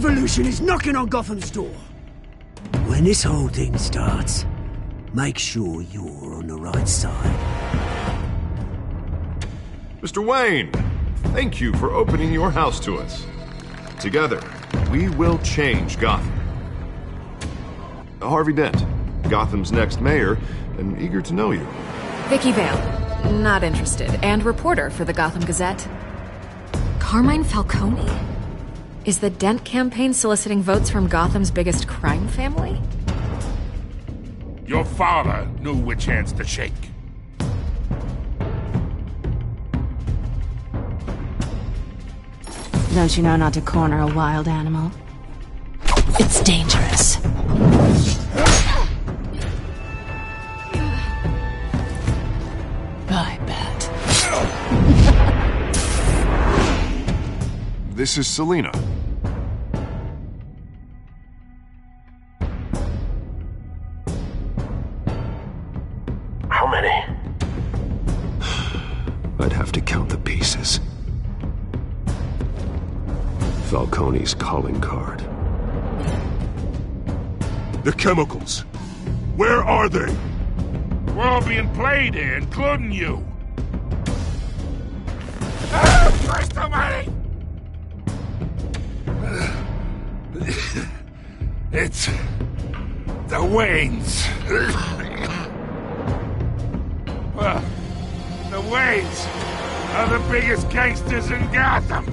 revolution is knocking on Gotham's door. When this whole thing starts, make sure you're on the right side. Mr. Wayne, thank you for opening your house to us. Together, we will change Gotham. Harvey Dent, Gotham's next mayor, and eager to know you. Vicky Vale, not interested, and reporter for the Gotham Gazette. Carmine Falcone? Is the Dent campaign soliciting votes from Gotham's biggest crime family? Your father knew which hands to shake. Don't you know not to corner a wild animal? It's dangerous. I bet. This is Selina. How many? I'd have to count the pieces. Falcone's calling card. The chemicals. Where are they? We're all being played here, including you. Christ almighty! It's the Waynes. Well, the Waynes are the biggest gangsters in Gotham.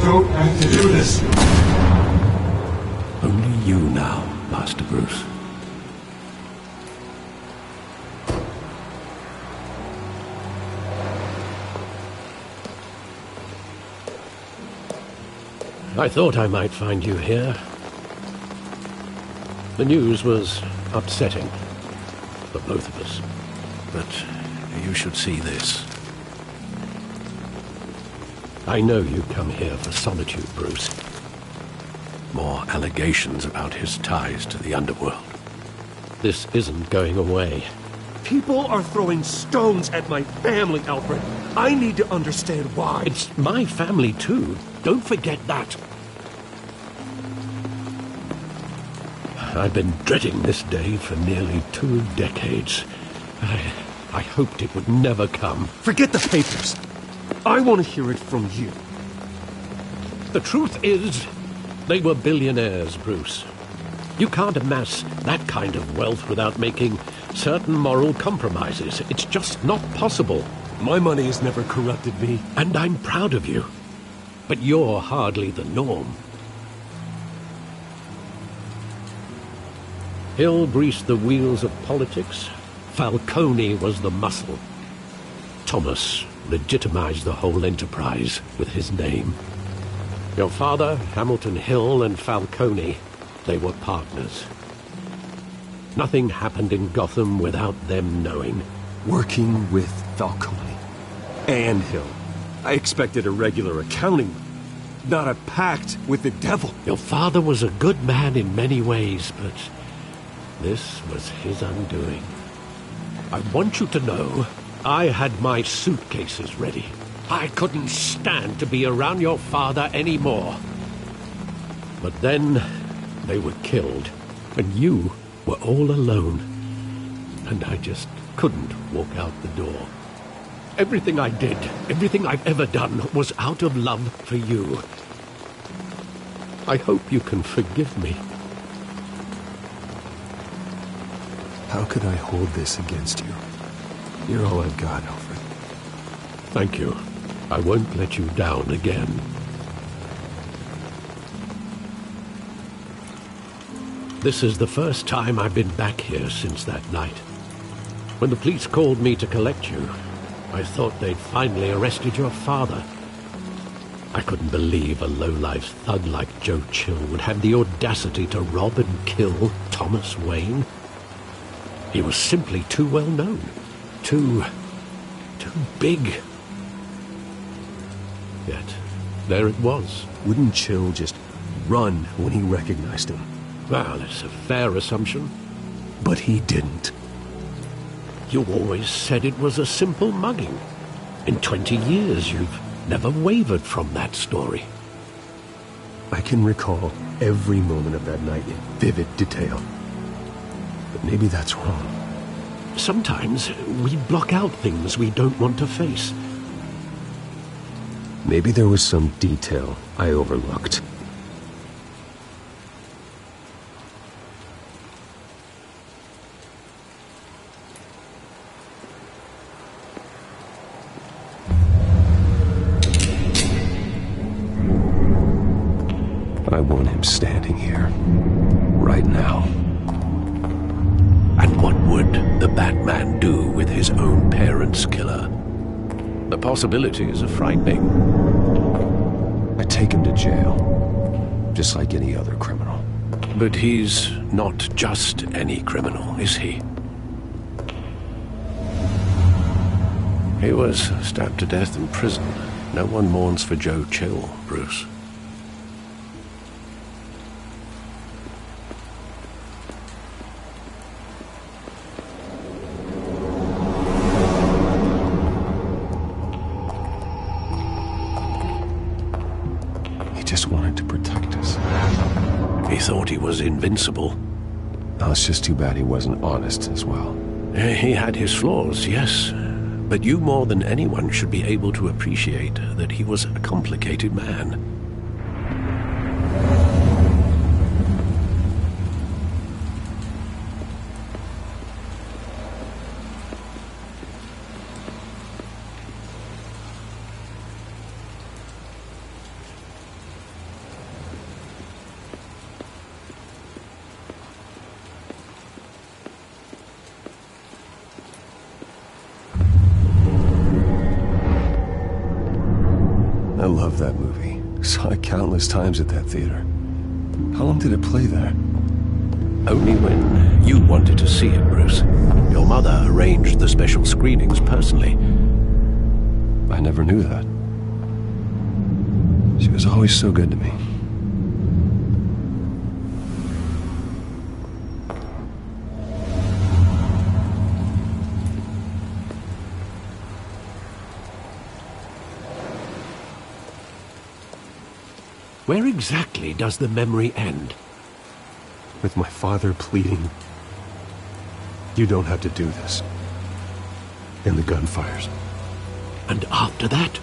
Don't have to do this. Only you now, Master Bruce. I thought I might find you here. The news was upsetting for both of us. But you should see this. I know you come here for solitude, Bruce. More allegations about his ties to the underworld. This isn't going away. People are throwing stones at my family, Alfred. I need to understand why. It's my family, too. Don't forget that. I've been dreading this day for nearly 2 decades. I hoped it would never come. Forget the papers. I want to hear it from you. The truth is, they were billionaires, Bruce. You can't amass that kind of wealth without making certain moral compromises. It's just not possible. My money has never corrupted me. And I'm proud of you. But you're hardly the norm. Hill greased the wheels of politics. Falcone was the muscle. Thomas legitimized the whole enterprise with his name. Your father, Hamilton Hill, and Falcone, they were partners. Nothing happened in Gotham without them knowing. Working with Falcone and Hill. I expected a regular accounting, not a pact with the devil. Your father was a good man in many ways, but this was his undoing. I want you to know, I had my suitcases ready. I couldn't stand to be around your father anymore. But then, they were killed, and you were all alone. And I just couldn't walk out the door. Everything I did, everything I've ever done, was out of love for you. I hope you can forgive me. How could I hold this against you? You're all I've got, Alfred. Thank you. I won't let you down again. This is the first time I've been back here since that night. When the police called me to collect you, I thought they'd finally arrested your father. I couldn't believe a low-life thug like Joe Chill would have the audacity to rob and kill Thomas Wayne. He was simply too well known. Too big. Yet, there it was. Wouldn't Chill just run when he recognized him? Well, it's a fair assumption. But he didn't. You always said it was a simple mugging. In 20 years, you've never wavered from that story. I can recall every moment of that night in vivid detail. But maybe that's wrong. Sometimes we block out things we don't want to face. Maybe there was some detail I overlooked. I want him standing here, right now. And what would the Batman do with his own parents' killer? The possibilities are frightening. I take him to jail, just like any other criminal. But he's not just any criminal, is he? He was stabbed to death in prison. No one mourns for Joe Chill, Bruce. Just wanted to protect us. He thought he was invincible. Oh, it's just too bad he wasn't honest as well. He had his flaws, yes. But you more than anyone should be able to appreciate that he was a complicated man. I love that movie. Saw it countless times at that theater. How long did it play there? Only when you wanted to see it, Bruce. Your mother arranged the special screenings personally. I never knew that. She was always so good to me. Where exactly does the memory end? With my father pleading, "You don't have to do this." And the gunfires. And after that?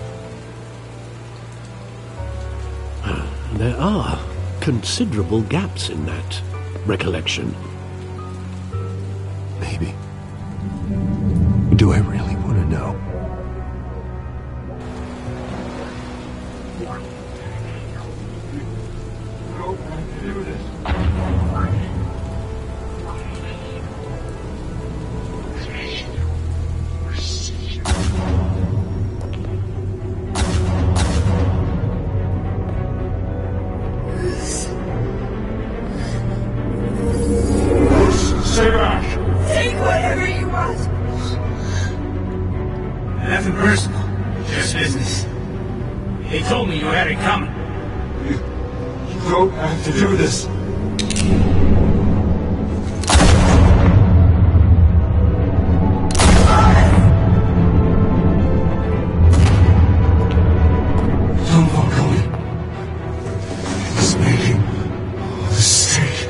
There are considerable gaps in that recollection. Maybe. Do I really want to know? Take whatever you want. Nothing personal, just business. They told me you had it coming. You don't have to do this. Don't walk away. It's making a mistake.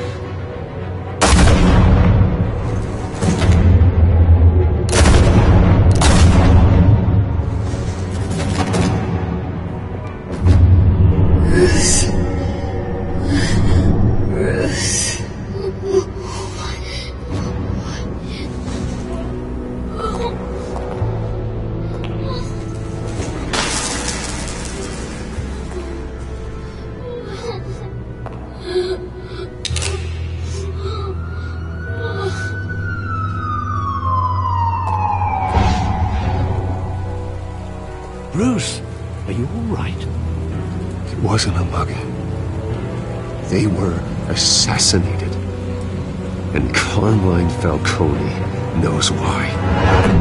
Bruce. Bruce, are you all right? It wasn't a mug. They were assassinated. And Carmine Falcone knows why.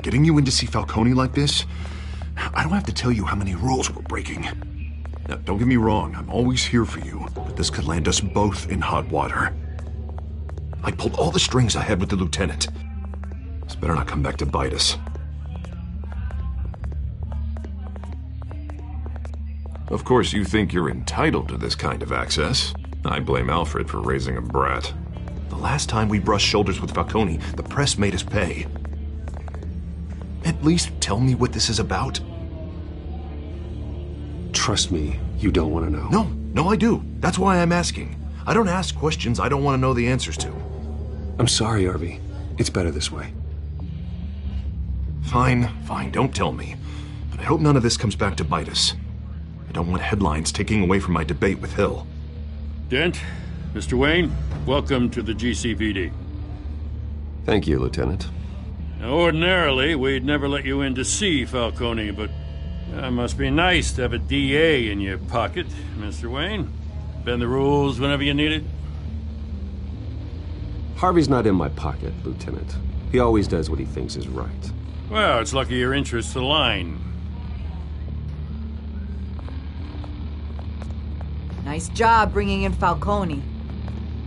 Getting you in to see Falcone like this? I don't have to tell you how many rules we're breaking. Now, don't get me wrong, I'm always here for you, but this could land us both in hot water. I pulled all the strings I had with the lieutenant. This better not come back to bite us. Of course, you think you're entitled to this kind of access. I blame Alfred for raising a brat. The last time we brushed shoulders with Falcone, the press made us pay. At least tell me what this is about. Trust me, you don't want to know. No, I do. That's why I'm asking. I don't ask questions I don't want to know the answers to. I'm sorry, Harvey. It's better this way. Fine, don't tell me. But I hope none of this comes back to bite us. I don't want headlines taking away from my debate with Hill. Dent, Mr. Wayne, welcome to the GCPD. Thank you, Lieutenant. Now, ordinarily, we'd never let you in to see Falcone, but it must be nice to have a DA in your pocket, Mr. Wayne. Bend the rules whenever you need it. Harvey's not in my pocket, Lieutenant. He always does what he thinks is right. Well, it's lucky your interests align. Nice job bringing in Falcone.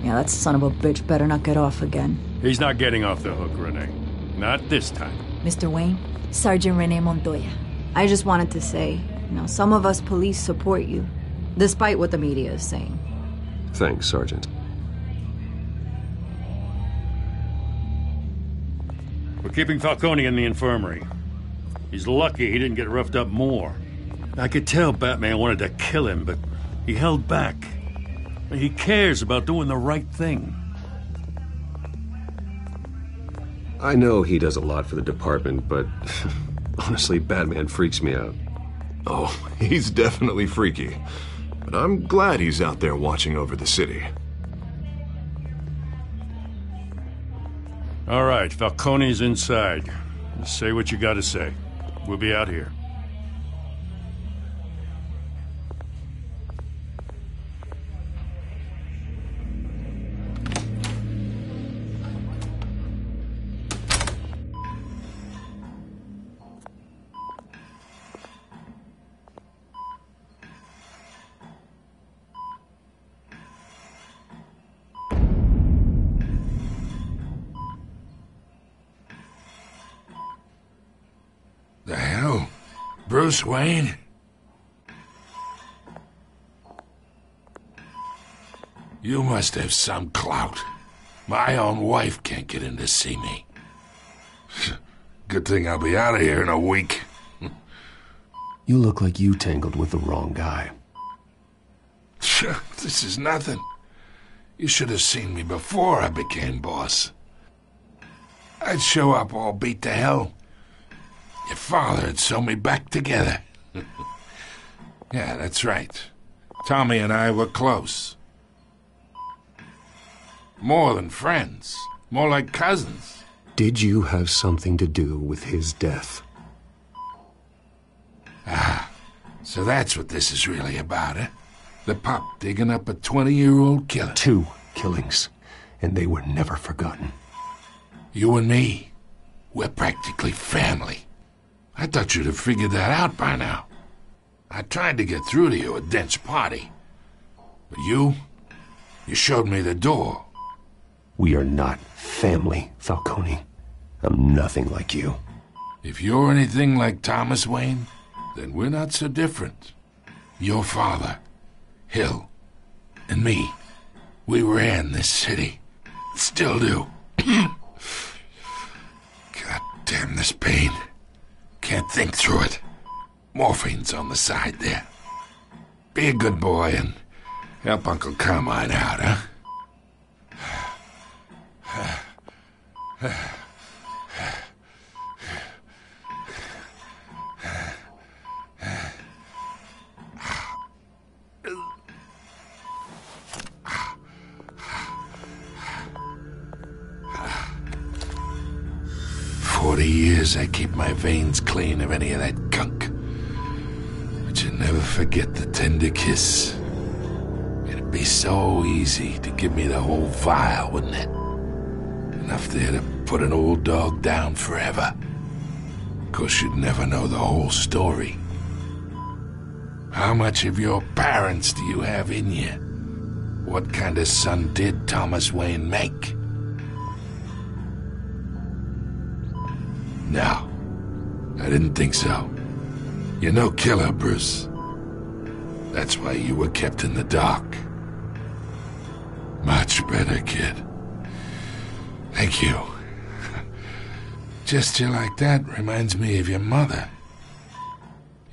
Yeah, that son of a bitch better not get off again. He's not getting off the hook, Renee. Not this time. Mr. Wayne, Sergeant Renee Montoya. I just wanted to say, some of us police support you, despite what the media is saying. Thanks, Sergeant. We're keeping Falcone in the infirmary. He's lucky he didn't get roughed up more. I could tell Batman wanted to kill him, but he held back. He cares about doing the right thing. I know he does a lot for the department, but honestly, Batman freaks me out. Oh, he's definitely freaky. But I'm glad he's out there watching over the city. All right, Falcone's inside. Just say what you gotta say. We'll be out here. The hell? Bruce Wayne? You must have some clout. My own wife can't get in to see me. Good thing I'll be out of here in a week. You look like you tangled with the wrong guy. This is nothing. You should have seen me before I became boss. I'd show up all beat to hell. Your father had sewn me back together. Yeah, that's right. Tommy and I were close. More than friends. More like cousins. Did you have something to do with his death? Ah, so that's what this is really about, eh? The pup digging up a 20-year-old killer. 2 killings, and they were never forgotten. You and me, we're practically family. I thought you'd have figured that out by now. I tried to get through to you at Dent's party. But you showed me the door. We are not family, Falcone. I'm nothing like you. If you're anything like Thomas Wayne, then we're not so different. Your father, Hill, and me, we ran this city. Still do. God damn this pain. Can't think through it. Morphine's on the side there. Be a good boy and help Uncle Carmine out, huh? 40 years I keep my veins clean of any of that gunk. But you never forget the tender kiss. It'd be so easy to give me the whole vial, wouldn't it? Enough there to put an old dog down forever. Of course, you'd never know the whole story. How much of your parents do you have in you? What kind of son did Thomas Wayne make? No, I didn't think so. You're no killer, Bruce. That's why you were kept in the dark. Much better, kid. Thank you. Gesture like that reminds me of your mother.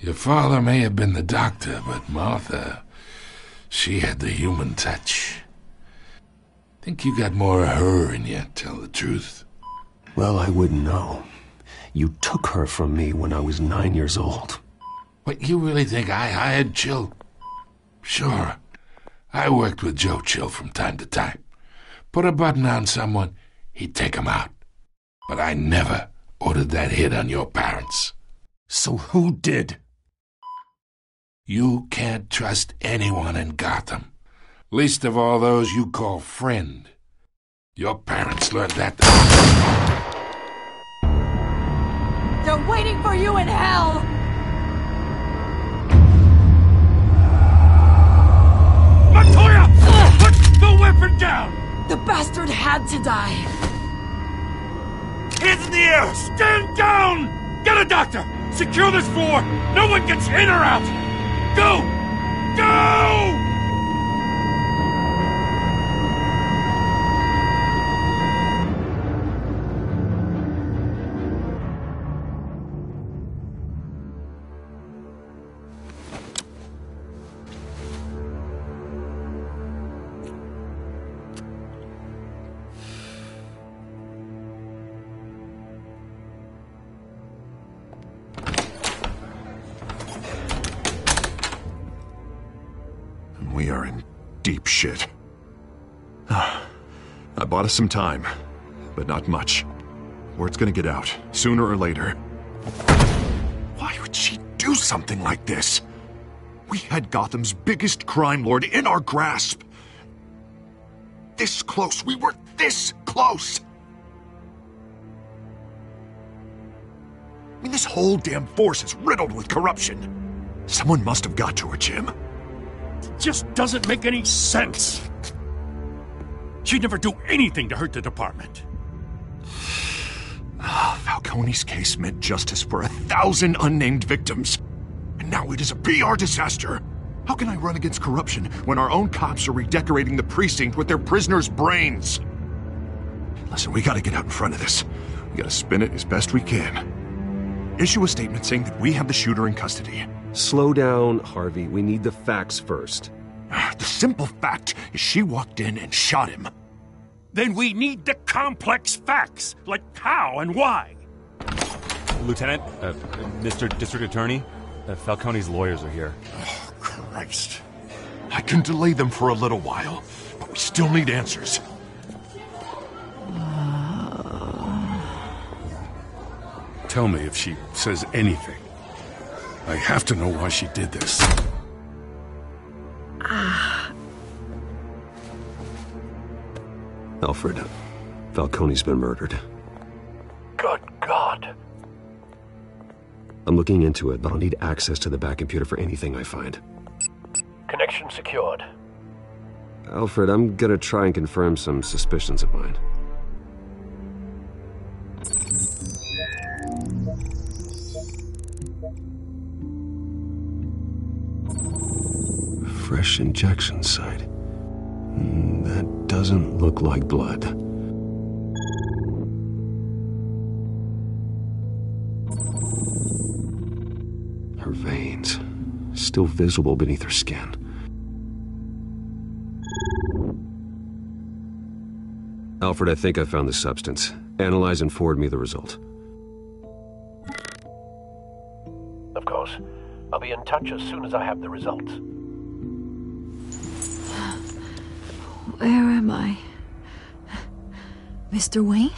Your father may have been the doctor, but Martha, she had the human touch. Think you got more of her in you, tell the truth. Well, I wouldn't know. You took her from me when I was 9 years old. What, you really think I hired Chill? Sure. I worked with Joe Chill from time to time. Put a button on someone, he'd take him out. But I never ordered that hit on your parents. So who did? You can't trust anyone in Gotham. Least of all those you call friend. Your parents learned that. They're waiting for you in hell! Montoya! Put the weapon down! The bastard had to die. Hands in the air! Stand down! Get a doctor! Secure this floor! No one gets in or out! Go! Go! We are in deep shit. I bought us some time, but not much. Word's gonna get out, sooner or later. Why would she do something like this? We had Gotham's biggest crime lord in our grasp. This close, we were this close! I mean, this whole damn force is riddled with corruption. Someone must have got to her, Jim. Just doesn't make any sense. She'd never do anything to hurt the department. Falcone's case meant justice for 1,000 unnamed victims. And now it is a PR disaster. How can I run against corruption when our own cops are redecorating the precinct with their prisoners' brains? Listen, we gotta get out in front of this. We gotta spin it as best we can. Issue a statement saying that we have the shooter in custody. Slow down, Harvey. We need the facts first. The simple fact is she walked in and shot him. Then we need the complex facts, like how and why. Lieutenant, Mr. District Attorney, Falcone's lawyers are here. Oh, Christ. I can delay them for a little while, but we still need answers. Tell me if she says anything. I have to know why she did this. Alfred, Falcone's been murdered. Good God. I'm looking into it, but I'll need access to the back computer for anything I find. Connection secured. Alfred, I'm gonna try and confirm some suspicions of mine. fresh injection site. That doesn't look like blood. Her veins, still visible beneath her skin. Alfred, I think I found the substance. Analyze and forward me the result. Of course. I'll be in touch as soon as I have the results. Where am I? Mr. Wayne?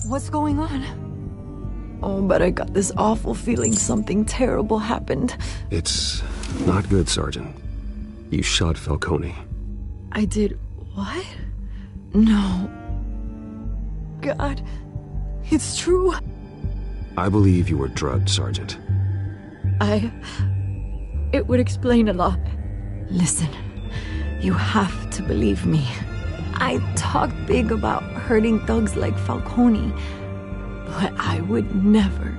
What's going on? Oh, but I got this awful feeling something terrible happened. It's not good, Sergeant. You shot Falcone. I did what? No. God, it's true. I believe you were drugged, Sergeant. It would explain a lot. Listen, you have to believe me. I talk big about hurting thugs like Falcone, but I would never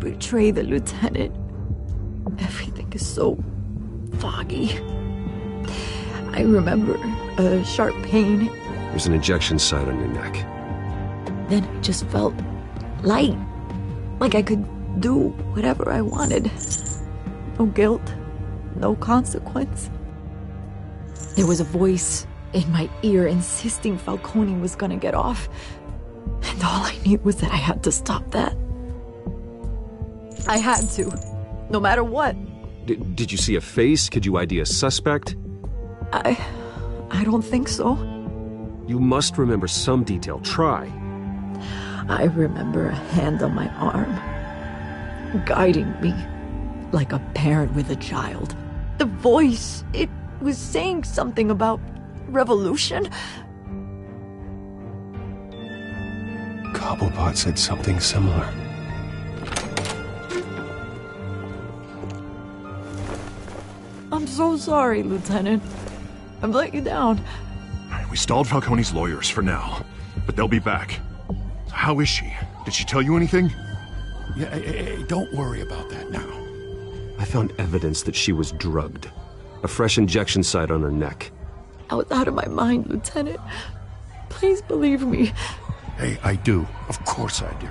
betray the lieutenant. Everything is so foggy. I remember a sharp pain. There's an injection site on your neck. Then I just felt light, like I could do whatever I wanted. No guilt, no consequence. There was a voice in my ear insisting Falcone was gonna get off. And all I knew was that I had to stop that. I had to, no matter what. Did you see a face? Could you ID a suspect? I don't think so. You must remember some detail. Try. I remember a hand on my arm, guiding me like a parent with a child. The voice, it was saying something about revolution. Cobblepot said something similar. I'm so sorry, Lieutenant. I've let you down. We stalled Falcone's lawyers for now, but they'll be back. How is she? Did she tell you anything? Yeah, hey, don't worry about that now. I found evidence that she was drugged. A fresh injection site on her neck. I was out of my mind, Lieutenant. Please believe me. Hey, I do. Of course I do.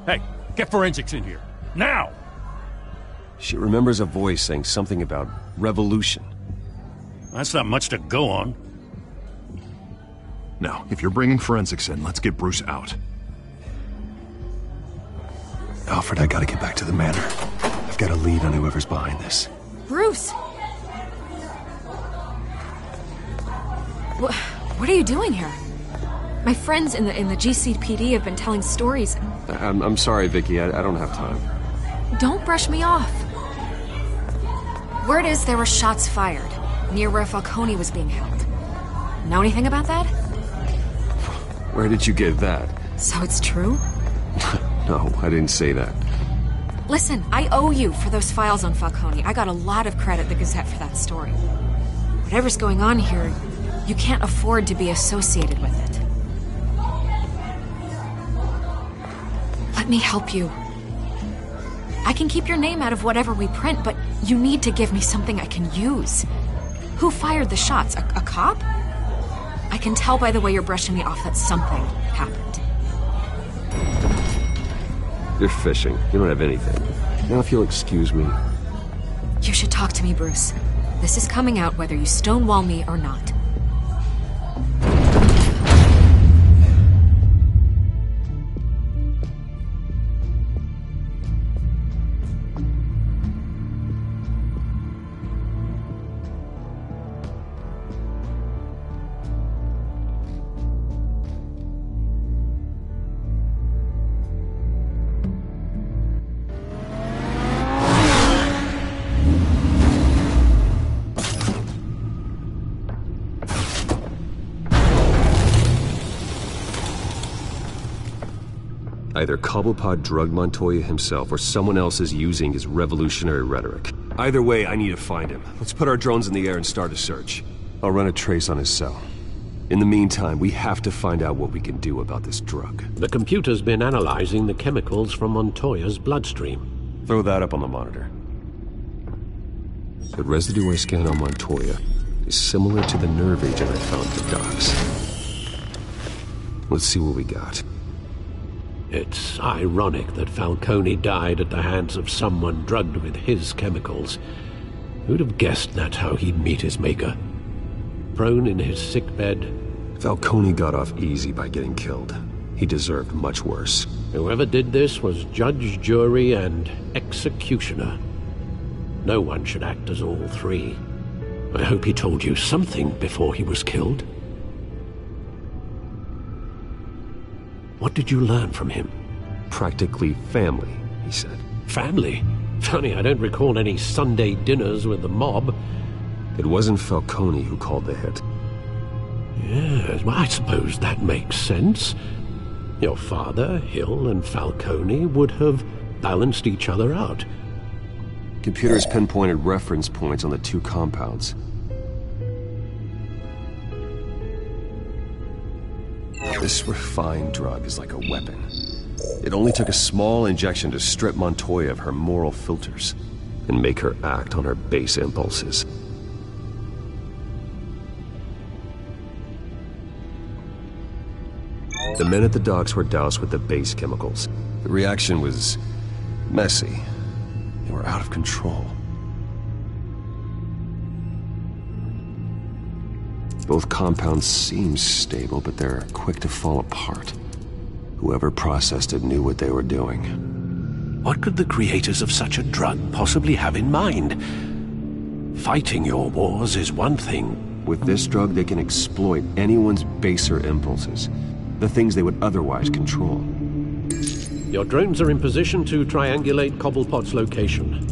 Hey, get forensics in here. Now! She remembers a voice saying something about revolution. That's not much to go on. Now, if you're bringing forensics in, let's get Bruce out. Alfred, I gotta get back to the manor. I've got a lead on whoever's behind this. Bruce! What are you doing here? My friends in the GCPD have been telling stories. I'm sorry, Vicky. I don't have time. Don't brush me off. Word is there were shots fired near where Falcone was being held. Know anything about that? Where did you get that? So it's true? No, I didn't say that. Listen, I owe you for those files on Falcone. I got a lot of credit at the Gazette for that story. Whatever's going on here, you can't afford to be associated with it. Let me help you. I can keep your name out of whatever we print, but you need to give me something I can use. Who fired the shots? A cop? I can tell by the way you're brushing me off that something happened. You're fishing. You don't have anything. Now if you'll excuse me. You should talk to me, Bruce. This is coming out whether you stonewall me or not. Either Cobblepot drugged Montoya himself, or someone else is using his revolutionary rhetoric. Either way, I need to find him. Let's put our drones in the air and start a search. I'll run a trace on his cell. In the meantime, we have to find out what we can do about this drug. The computer's been analyzing the chemicals from Montoya's bloodstream. Throw that up on the monitor. The residue I scanned on Montoya is similar to the nerve agent I found at the docks. Let's see what we got. It's ironic that Falcone died at the hands of someone drugged with his chemicals. Who'd have guessed that's how he'd meet his maker? Prone in his sickbed. Falcone got off easy by getting killed. He deserved much worse. Whoever did this was judge, jury, and executioner. No one should act as all three. I hope he told you something before he was killed. What did you learn from him? Practically family, he said. Family? Funny, I don't recall any Sunday dinners with the mob. It wasn't Falcone who called the hit. Yes, well, I suppose that makes sense. Your father, Hill, and Falcone would have balanced each other out. Computers pinpointed reference points on the two compounds. This refined drug is like a weapon. It only took a small injection to strip Montoya of her moral filters and make her act on her base impulses. The men at the docks were doused with the base chemicals. The reaction was messy. They were out of control. Both compounds seem stable, but they're quick to fall apart. Whoever processed it knew what they were doing. What could the creators of such a drug possibly have in mind? Fighting your wars is one thing. With this drug, they can exploit anyone's baser impulses. The things they would otherwise control. Your drones are in position to triangulate Cobblepot's location.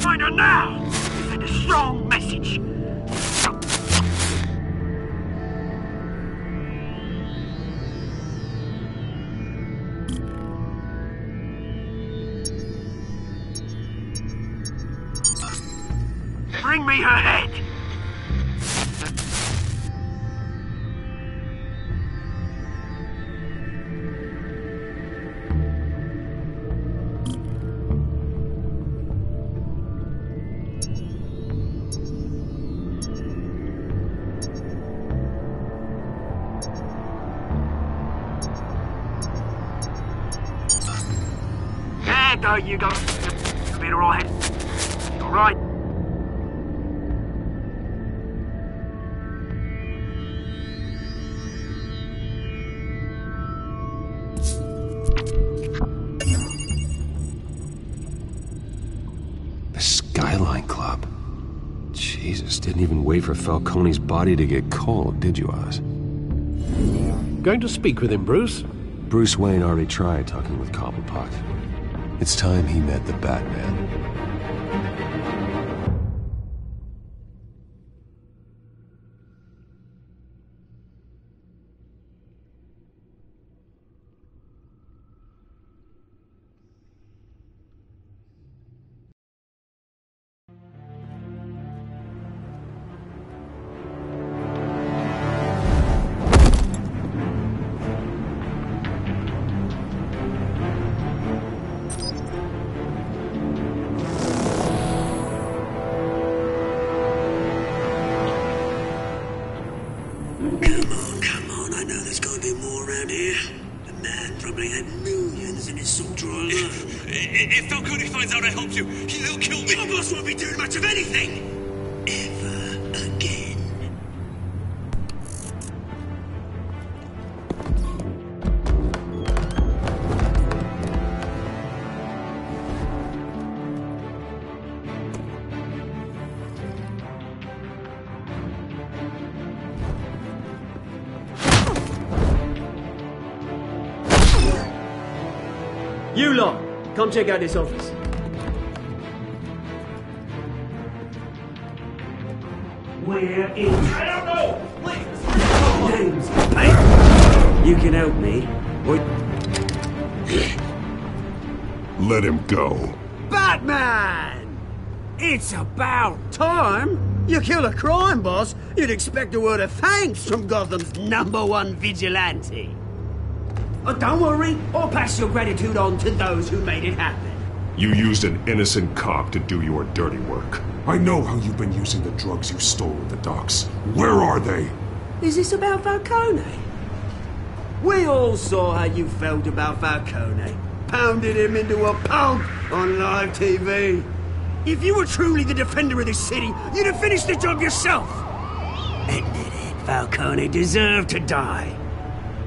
Find her now! Send a strong message! Bring me her head! There you go. You'll be alright. Alright. The Skyline Club. Jesus, didn't even wait for Falcone's body to get cold, did you, Oz? Going to speak with him, Bruce? Bruce Wayne already tried talking with Cobblepot. It's time he met the Batman. If Falcone finds out I helped you, he'll kill me. Your boss won't be doing much of anything. Ever again. You lot, come check out this office. We're in... I don't know! Wait! Names, mate. You can help me, or... Let him go. Batman! It's about time! You kill a crime boss, you'd expect a word of thanks from Gotham's #1 vigilante. Oh, don't worry, I'll pass your gratitude on to those who made it happen. You used an innocent cop to do your dirty work. I know how you've been using the drugs you stole at the docks. Where are they? Is this about Falcone? We all saw how you felt about Falcone. Pounded him into a pulp on live TV. If you were truly the defender of this city, you'd have finished the job yourself. Ended it. Falcone deserved to die.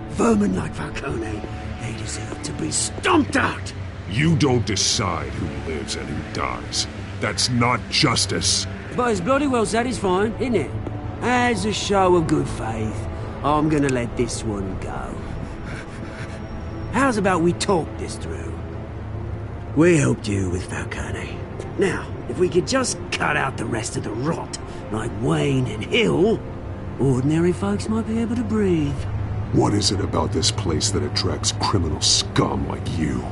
Vermin like Falcone, they deserve to be stomped out. You don't decide who lives and who dies. That's not justice. But it's bloody well satisfying, isn't it? As a show of good faith, I'm gonna let this one go. How's about we talk this through? We helped you with Falcone. Now, if we could just cut out the rest of the rot, like Wayne and Hill, ordinary folks might be able to breathe. What is it about this place that attracts criminal scum like you?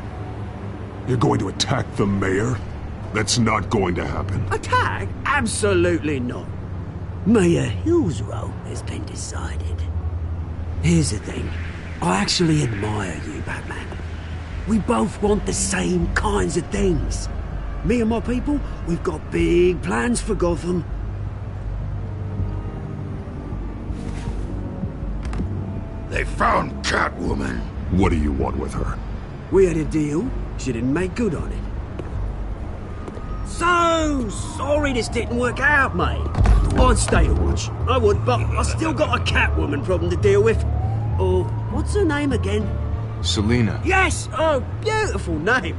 You're going to attack the mayor? That's not going to happen. Attack? Absolutely not. Mayor Hill's role has been decided. Here's the thing. I actually admire you, Batman. We both want the same kinds of things. Me and my people, we've got big plans for Gotham. They found Catwoman. What do you want with her? We had a deal. She didn't make good on it. So sorry this didn't work out, mate. I'd stay to watch. I would, but I still got a Catwoman problem to deal with. Oh, what's her name again? Selina. Yes! Oh, beautiful name.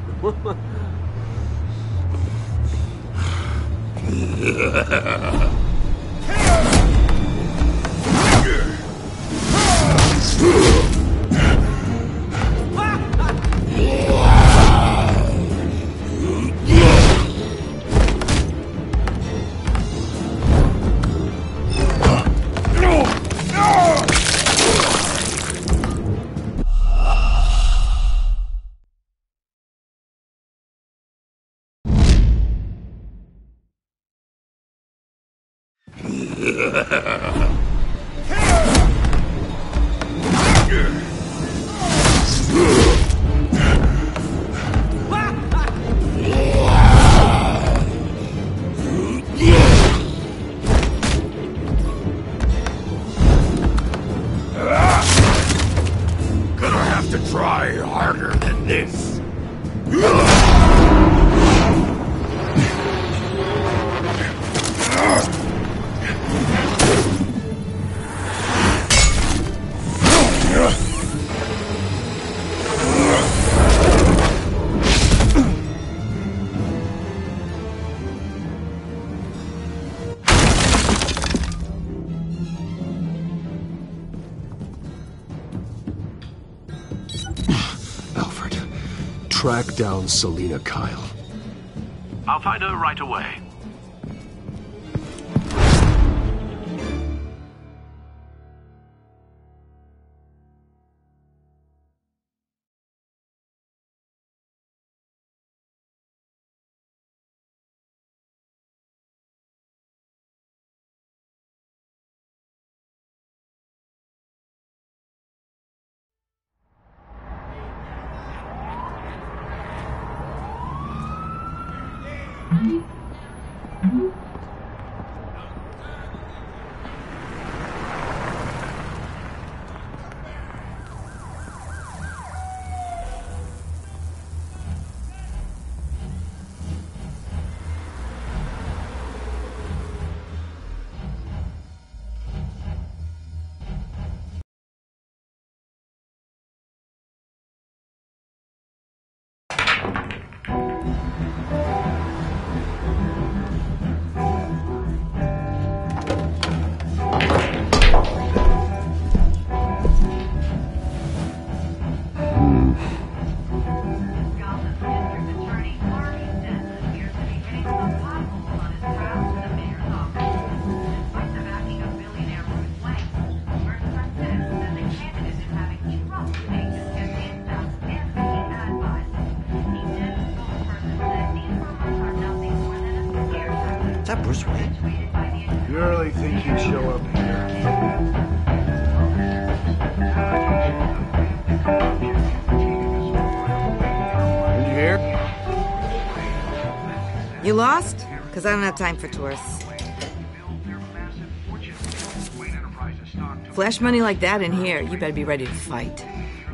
Gonna have to try harder than this. Track down Selina Kyle. I'll find her right away. that Bruce Wayne? You really think he'd show up here? Did you hear? You lost? Because I don't have time for tourists. Flash money like that in here, you better be ready to fight.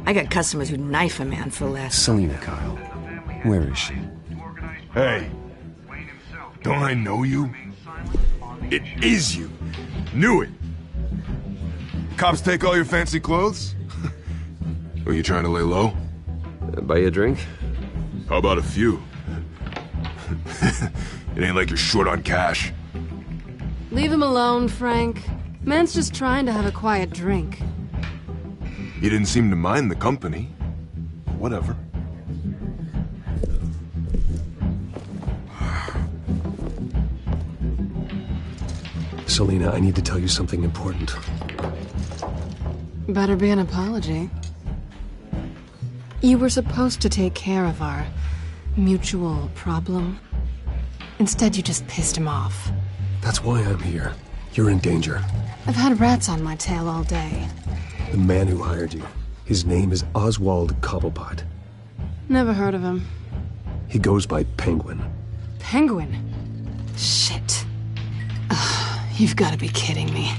I got customers who'd knife a man for less. Selina Kyle. Where is she? Hey. Don't I know you? It is you. Knew it. Cops take all your fancy clothes? Are you trying to lay low? Buy you a drink? How about a few? It ain't like you're short on cash. Leave him alone, Frank. Man's just trying to have a quiet drink. You didn't seem to mind the company. Whatever. Selina, I need to tell you something important. Better be an apology. You were supposed to take care of our mutual problem. Instead, you just pissed him off. That's why I'm here. You're in danger. I've had rats on my tail all day. The man who hired you, his name is Oswald Cobblepot. Never heard of him. He goes by Penguin. Penguin? Shit. Ugh, you've got to be kidding me.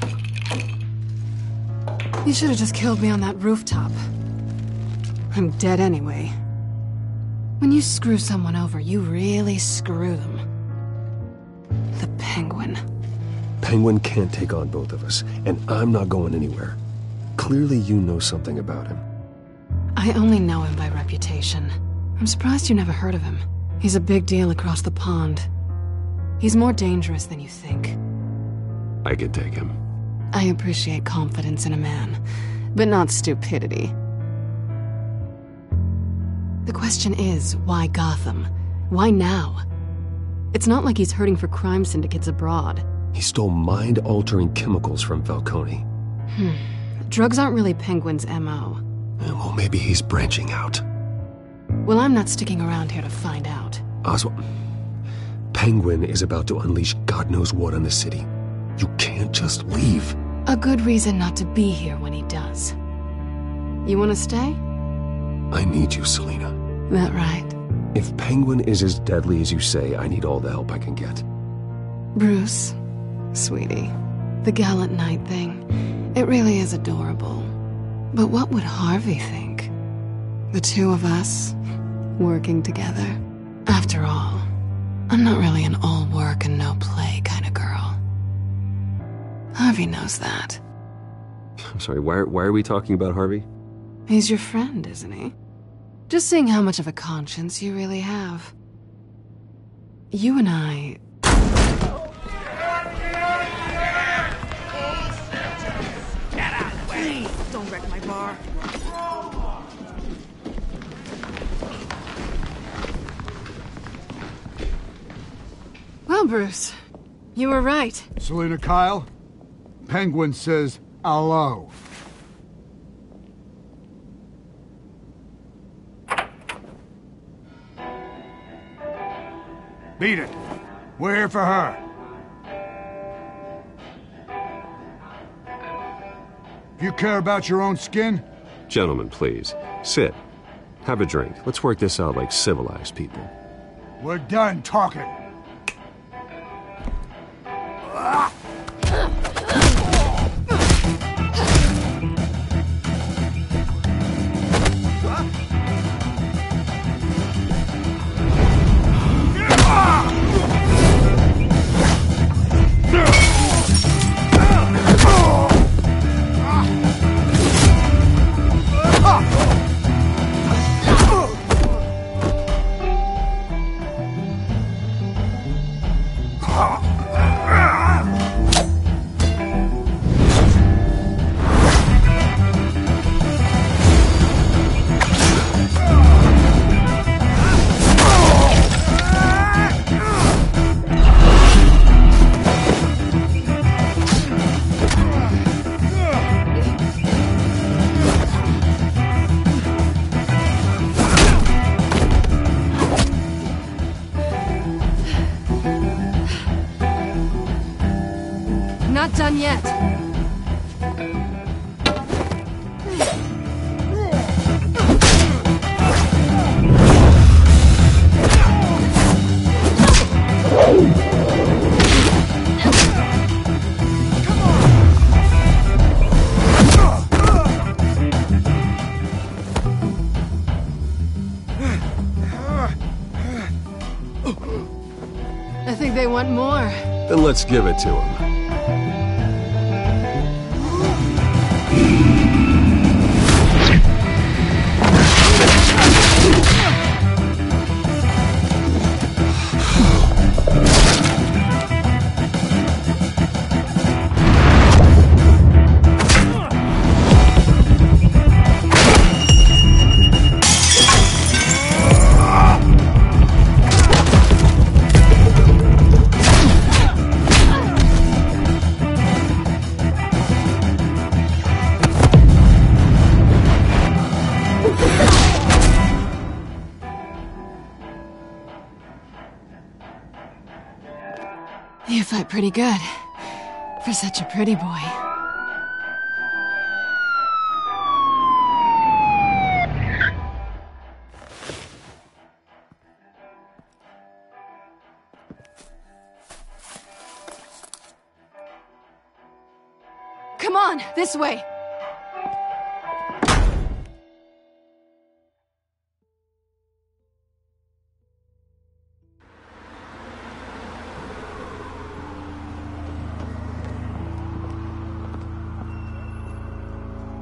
You should have just killed me on that rooftop. I'm dead anyway. When you screw someone over, you really screw them. The Penguin. Penguin can't take on both of us, and I'm not going anywhere. Clearly you know something about him. I only know him by reputation. I'm surprised you never heard of him. He's a big deal across the pond. He's more dangerous than you think. I could take him. I appreciate confidence in a man, but not stupidity. The question is, why Gotham? Why now? It's not like he's hurting for crime syndicates abroad. He stole mind-altering chemicals from Falcone. Drugs aren't really Penguin's M.O. Well, maybe he's branching out. Well, I'm not sticking around here to find out. Oswald, Penguin is about to unleash God knows what on the city. You can't just leave. A good reason not to be here when he does. You want to stay? I need you, Selina. That right? If Penguin is as deadly as you say, I need all the help I can get. Bruce, sweetie, the gallant knight thing, it really is adorable. But what would Harvey think? The two of us, working together. After all, I'm not really an all work and no play kind of girl. Harvey knows that. I'm sorry, why are we talking about Harvey? He's your friend, isn't he? Just seeing how much of a conscience you really have. You and I... Get out of the way! Don't wreck my bar. Well, Bruce, you were right. Selina Kyle, Penguin says hello. Beat it. We're here for her. If you care about your own skin... Gentlemen, please. Sit. Have a drink. Let's work this out like civilized people. We're done talking. done yet. I think they want more. Then let's give it to them. You fight pretty good. For such a pretty boy. Come on, this way.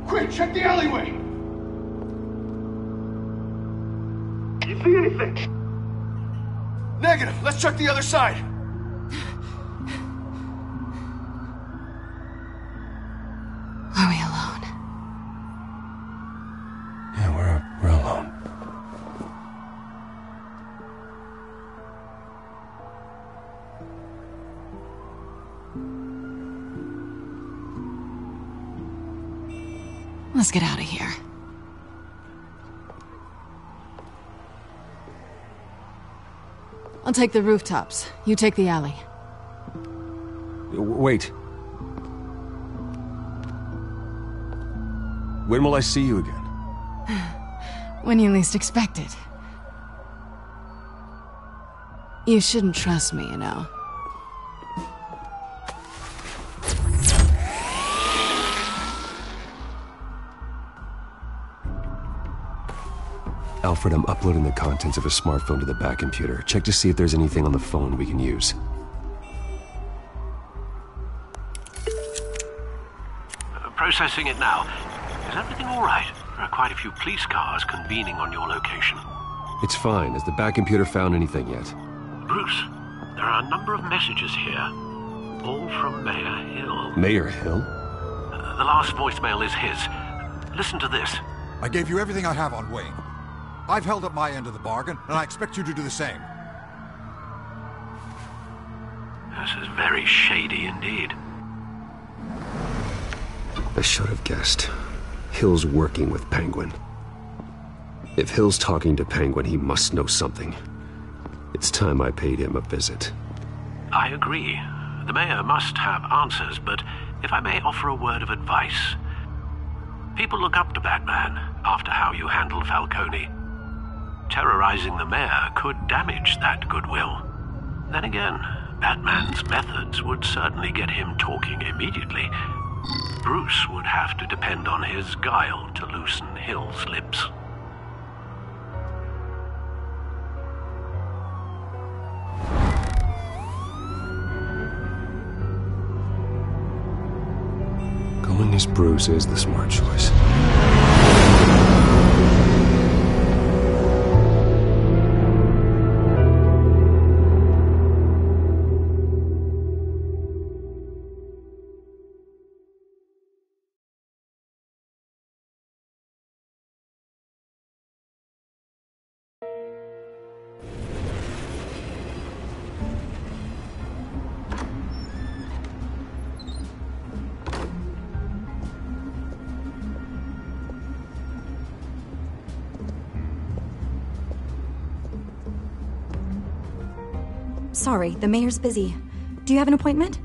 Quick, check the alleyway! You see anything? Negative. Let's check the other side. Are we alone? Yeah, we're alone. Let's get out of here. I'll take the rooftops. You take the alley. Wait. When will I see you again? When you least expect it. You shouldn't trust me, you know. Alfred, I'm uploading the contents of a smartphone to the back computer. Check to see if there's anything on the phone we can use. Processing it now. Is everything all right? There are quite a few police cars convening on your location. It's fine. Has the back computer found anything yet? Bruce, there are a number of messages here. All from Mayor Hill. Mayor Hill? The last voicemail is his. Listen to this. I gave you everything I have on Wayne. I've held up my end of the bargain, and I expect you to do the same. This is very shady indeed. I should have guessed. Hill's working with Penguin. If Hill's talking to Penguin, he must know something. It's time I paid him a visit. I agree. The mayor must have answers, but if I may offer a word of advice. People look up to Batman after how you handled Falcone. Terrorizing the mayor could damage that goodwill. Then again, Batman's methods would certainly get him talking immediately. Bruce would have to depend on his guile to loosen Hill's lips. Going as Bruce is the smart choice. Sorry, the mayor's busy. Do you have an appointment?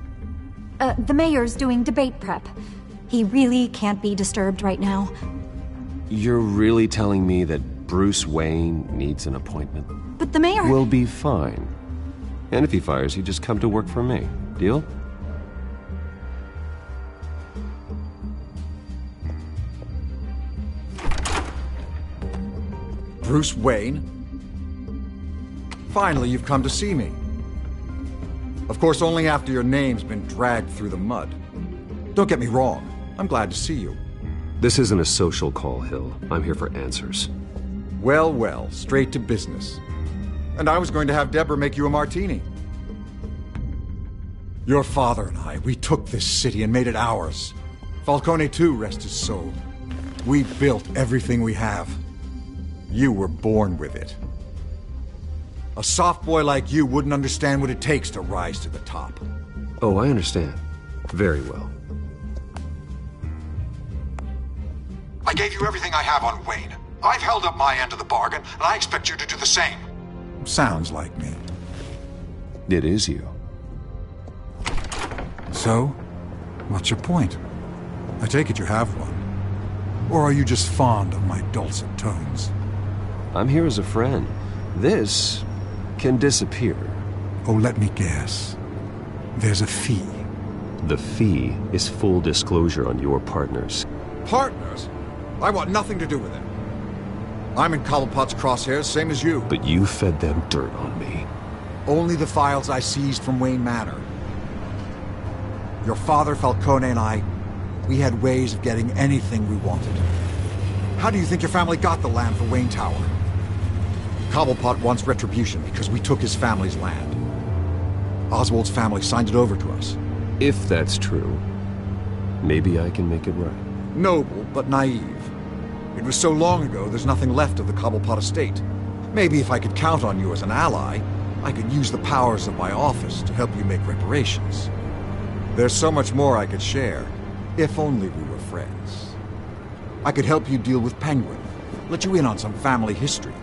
The mayor's doing debate prep. He really can't be disturbed right now. You're really telling me that Bruce Wayne needs an appointment? But the mayor... We'll be fine. And if he fires you, just come to work for me. Deal? Bruce Wayne? Finally, you've come to see me. Of course, only after your name's been dragged through the mud. Don't get me wrong. I'm glad to see you. This isn't a social call, Hill. I'm here for answers. Well, well, straight to business. And I was going to have Deborah make you a martini. Your father and I, we took this city and made it ours. Falcone too, rest his soul. We built everything we have. You were born with it. A soft boy like you wouldn't understand what it takes to rise to the top. Oh, I understand. Very well. I gave you everything I have on Wayne. I've held up my end of the bargain, and I expect you to do the same. Sounds like me. It is you. So, what's your point? I take it you have one. Or are you just fond of my dulcet tones? I'm here as a friend. This can disappear. Oh, let me guess. There's a fee. The fee is full disclosure on your partners. Partners? I want nothing to do with it. I'm in Cobblepot's crosshairs, same as you. But you fed them dirt on me. Only the files I seized from Wayne Manor. Your father, Falcone, and I, we had ways of getting anything we wanted. How do you think your family got the land for Wayne Tower? Cobblepot wants retribution because we took his family's land. Oswald's family signed it over to us. If that's true, maybe I can make it right. Noble, but naive. It was so long ago, there's nothing left of the Cobblepot estate. Maybe if I could count on you as an ally, I could use the powers of my office to help you make reparations. There's so much more I could share, if only we were friends. I could help you deal with Penguin, let you in on some family history.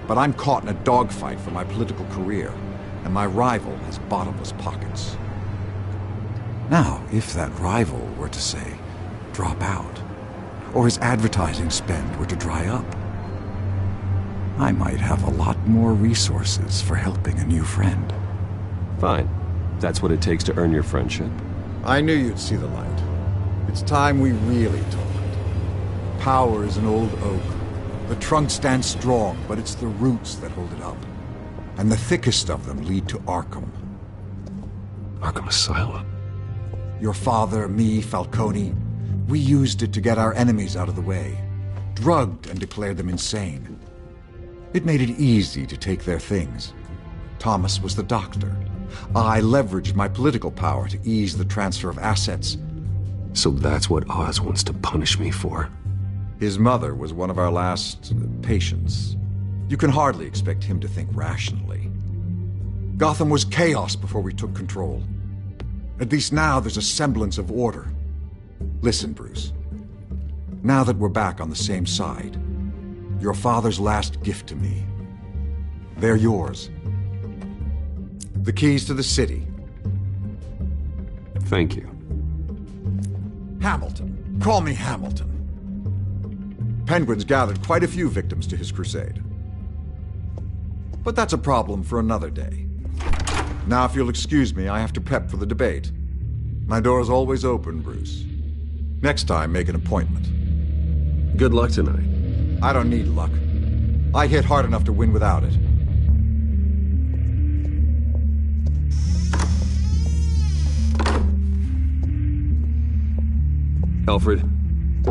But I'm caught in a dogfight for my political career, and my rival has bottomless pockets. Now, if that rival were to say, drop out, or his advertising spend were to dry up, I might have a lot more resources for helping a new friend. Fine. That's what it takes to earn your friendship. I knew you'd see the light. It's time we really talked. Power is an old oak. The trunk stands strong, but it's the roots that hold it up. And the thickest of them lead to Arkham. Arkham Asylum? Your father, me, Falcone, we used it to get our enemies out of the way. Drugged and declared them insane. It made it easy to take their things. Thomas was the doctor. I leveraged my political power to ease the transfer of assets. So that's what Oz wants to punish me for? His mother was one of our last patients. You can hardly expect him to think rationally. Gotham was chaos before we took control. At least now there's a semblance of order. Listen, Bruce. Now that we're back on the same side, your father's last gift to me, they're yours. The keys to the city. Thank you. Hamilton. Call me Hamilton. Penguin's gathered quite a few victims to his crusade. But that's a problem for another day. Now, if you'll excuse me, I have to prep for the debate. My door is always open, Bruce. Next time, make an appointment. Good luck tonight. I don't need luck. I hit hard enough to win without it. Alfred,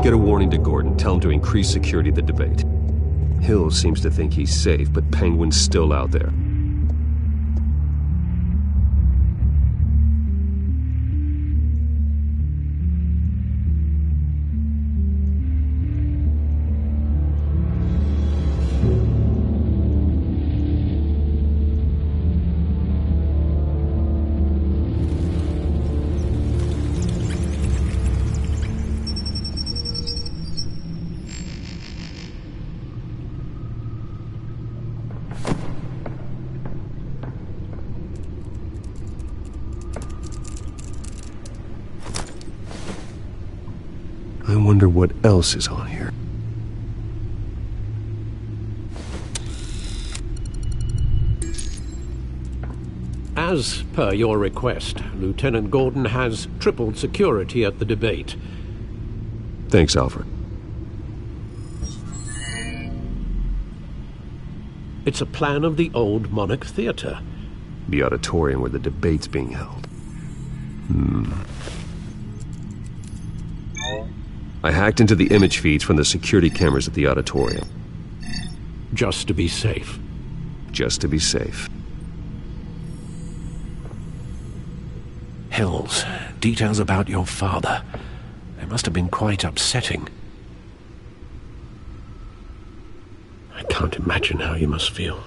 get a warning to Gordon. Tell him to increase security at the debate. Hill seems to think he's safe, but Penguin's still out there. wonder what else is on here. As per your request, Lieutenant Gordon has tripled security at the debate. Thanks, Alfred. It's a plan of the old Monarch Theater. The auditorium where the debate's being held. I hacked into the image feeds from the security cameras at the auditorium. Just to be safe. Just to be safe. Hills, details about your father. They must have been quite upsetting. I can't imagine how you must feel.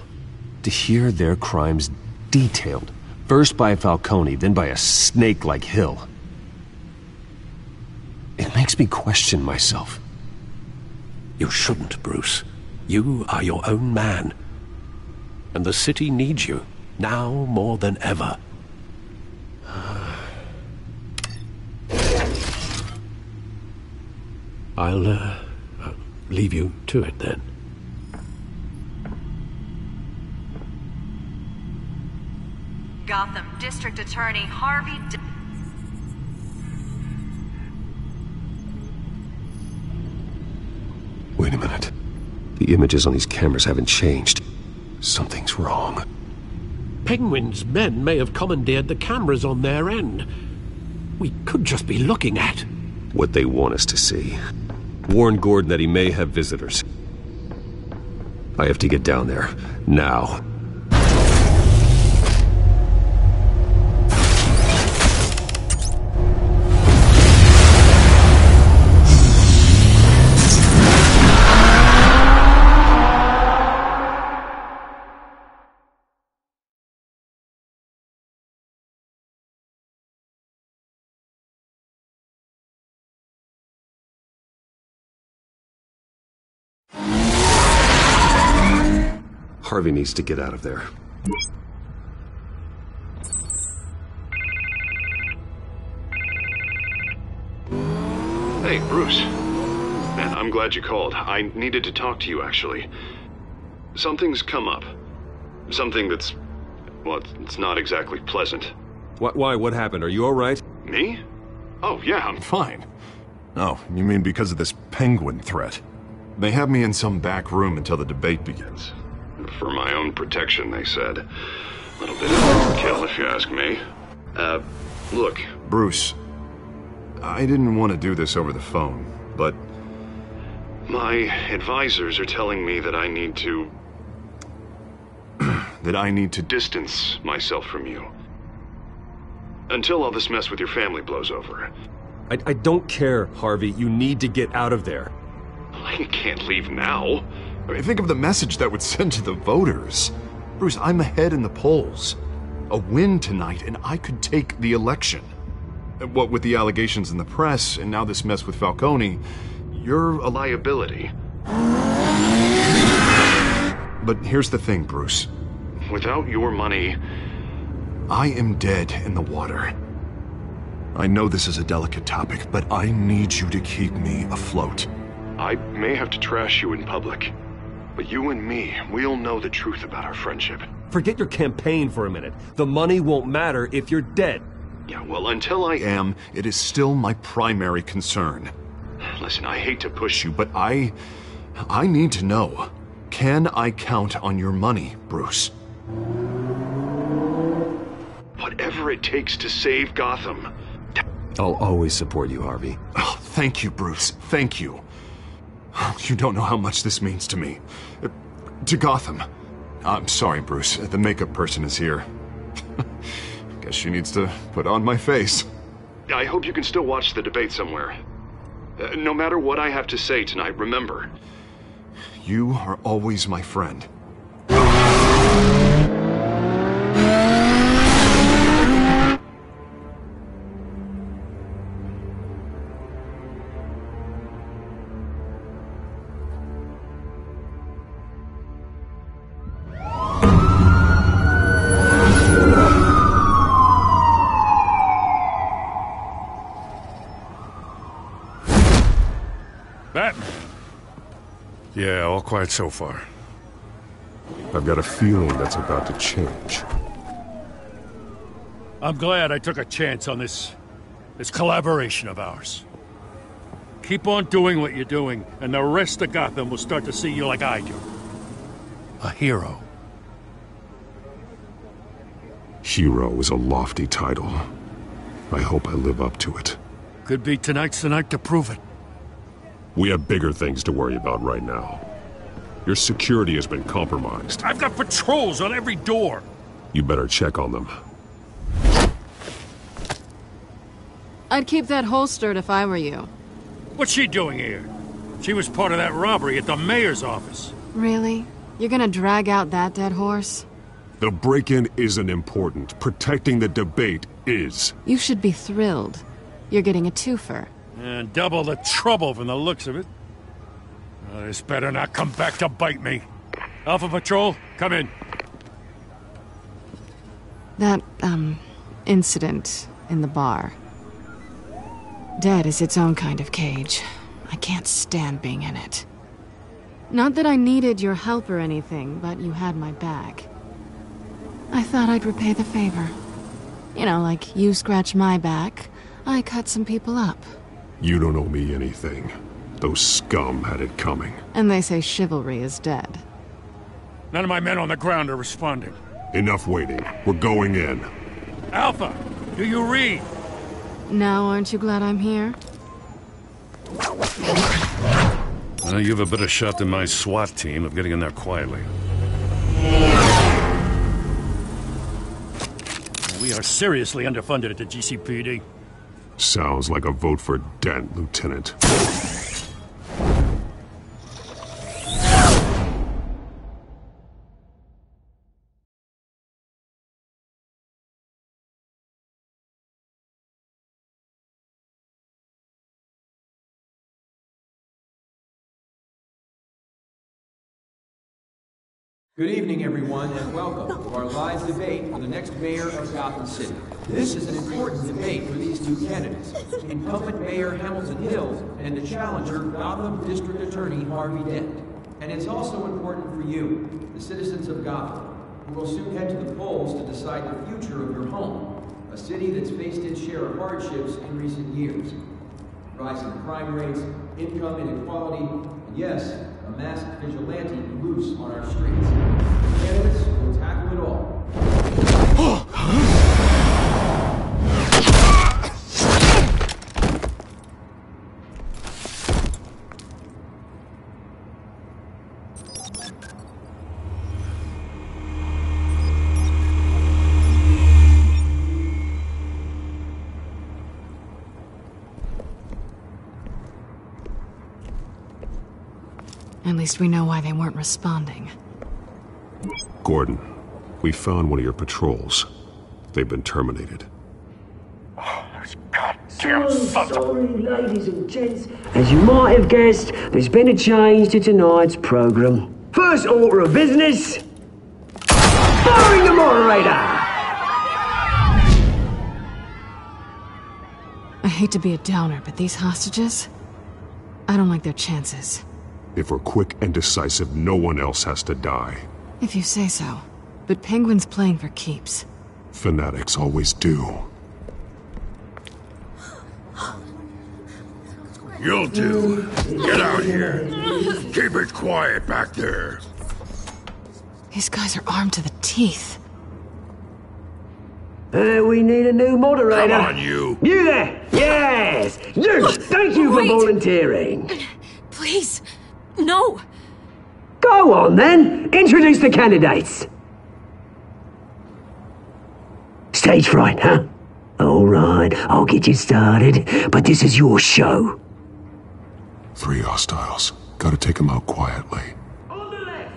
To hear their crimes detailed, first by Falcone, then by a snake like Hill. It makes me question myself. You shouldn't, Bruce. You are your own man. And the city needs you, now more than ever. I'll leave you to it then. Gotham District Attorney Harvey Wait a minute. The images on these cameras haven't changed. Something's wrong. Penguin's men may have commandeered the cameras on their end. We could just be looking at what they want us to see. Warn Gordon that he may have visitors. I have to get down there, now. Harvey needs to get out of there. Hey, Bruce. Man, I'm glad you called. I needed to talk to you, actually. Something's come up. Something that's... well, it's not exactly pleasant. Why? What happened? Are you alright? Me? Oh, yeah, I'm fine. Oh, you mean because of this penguin threat? They have me in some back room until the debate begins. For my own protection, they said. A little bit of overkill, if you ask me. Look. Bruce, I didn't want to do this over the phone, but... my advisors are telling me that I need to... that I need to distance myself from you. Until all this mess with your family blows over. I don't care, Harvey. You need to get out of there. I can't leave now. I mean, think of the message that would send to the voters. Bruce, I'm ahead in the polls. A win tonight, and I could take the election. What with the allegations in the press, and now this mess with Falcone, you're a liability. But here's the thing, Bruce. Without your money... I am dead in the water. I know this is a delicate topic, but I need you to keep me afloat. I may have to trash you in public. But you and me, we'll know the truth about our friendship. Forget your campaign for a minute. The money won't matter if you're dead. Yeah, well, until I am, it is still my primary concern. Listen, I hate to push you, but I need to know. Can I count on your money, Bruce? Whatever it takes to save Gotham. I'll always support you, Harvey. Oh, thank you, Bruce. Thank you. You don't know how much this means to me. To Gotham. I'm sorry, Bruce. The makeup person is here. Guess she needs to put on my face. I hope you can still watch the debate somewhere. No matter what I have to say tonight, remember. You are always my friend. all quiet so far. I've got a feeling that's about to change. I'm glad I took a chance on this collaboration of ours. Keep on doing what you're doing, and the rest of Gotham will start to see you like I do. A hero. Hero is a lofty title. I hope I live up to it. Could be tonight's the night to prove it. We have bigger things to worry about right now. Your security has been compromised. I've got patrols on every door. You better check on them. I'd keep that holstered if I were you. What's she doing here? She was part of that robbery at the mayor's office. Really? You're gonna drag out that dead horse? The break-in isn't important. Protecting the debate is. You should be thrilled. You're getting a twofer. And double the trouble from the looks of it. This better not come back to bite me. Alpha Patrol, come in. That, incident in the bar. Dead is its own kind of cage. I can't stand being in it. Not that I needed your help or anything, but you had my back. I thought I'd repay the favor. You know, like you scratch my back, I cut some people up. You don't owe me anything. Those scum had it coming. And they say chivalry is dead. None of my men on the ground are responding. Enough waiting. We're going in. Alpha, do you read? Now aren't you glad I'm here? Well, you have a better shot than my SWAT team of getting in there quietly. We are seriously underfunded at the GCPD. Sounds like a vote for Dent, Lieutenant. Good evening, everyone, and welcome to our live debate for the next mayor of Gotham City. This is an important debate for these two candidates, incumbent Mayor Hamilton Hill and the challenger, Gotham District Attorney Harvey Dent. And it's also important for you, the citizens of Gotham, who will soon head to the polls to decide the future of your home, a city that's faced its share of hardships in recent years. Rising crime rates, income inequality, and yes, a masked vigilante loose on our streets. Candidates will tackle it all. At least we know why they weren't responding. Gordon, we found one of your patrols. They've been terminated. Oh, those goddamn sons of... Sorry, ladies and gents. As you might have guessed, there's been a change to tonight's program. First order of business... firing the moderator! I hate to be a downer, but these hostages... I don't like their chances. If we're quick and decisive, no one else has to die. If you say so. But Penguin's playing for keeps. Fanatics always do. You'll do. Get out here. Keep it quiet back there. These guys are armed to the teeth. We need a new moderator. Come on, you. You there! Yes! You! Thank you for volunteering. Please. No! Go on, then! Introduce the candidates! Stage fright, huh? Alright, I'll get you started, but this is your show. 3 hostiles. Gotta take them out quietly. On the left,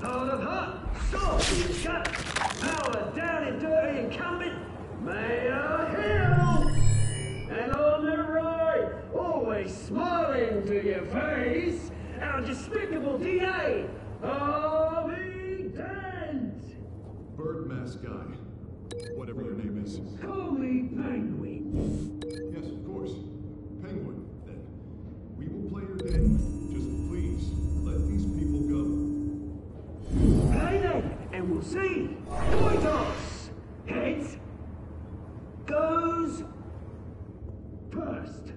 Lord of Hut, sword in the gut, power down and dirty incumbent, Mayor Hill! And on the right, always smiling to your face, our despicable DA, Harvey Dent! Bird mask guy. Whatever your name is. Call me Penguin. Yes, of course. Penguin, then. We will play your game. Just please, let these people You'll see. Coitos. Heads. Goes first.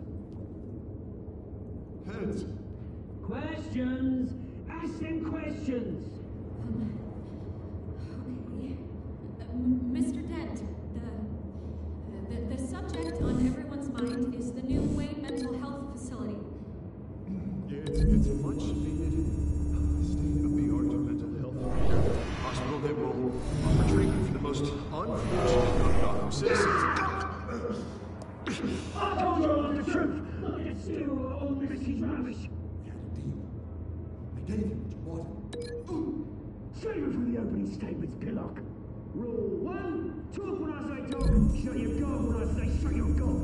Heads. Questions. Ask them questions. Mr. Dent, the subject on everyone's mind is the new Wayne Mental Health Facility. It's a much needed state-of-the-art mental health hospital that will offer treatment for the most unfortunate of Gotham citizens. I told you all the truth. It's still all this is rubbish. I gave you what you wanted. Save it for the opening statements, Pillock. Rule 1, talk when I say talk, shut your gob when I say shut your gob.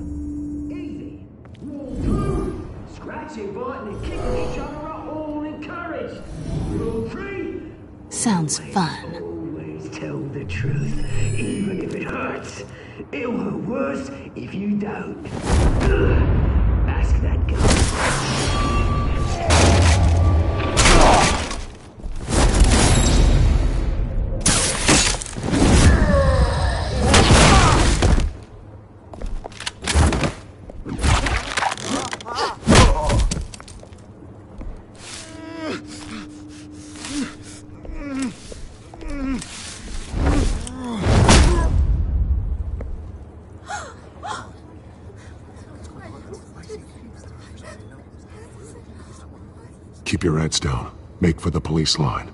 Easy. Rule 2, scratching, biting and kicking each other are all encouraged. Rule 3, Sounds fun. always tell the truth, even if it hurts. It'll hurt worse if you don't. Ask that guy. Keep your heads down. Make for the police line.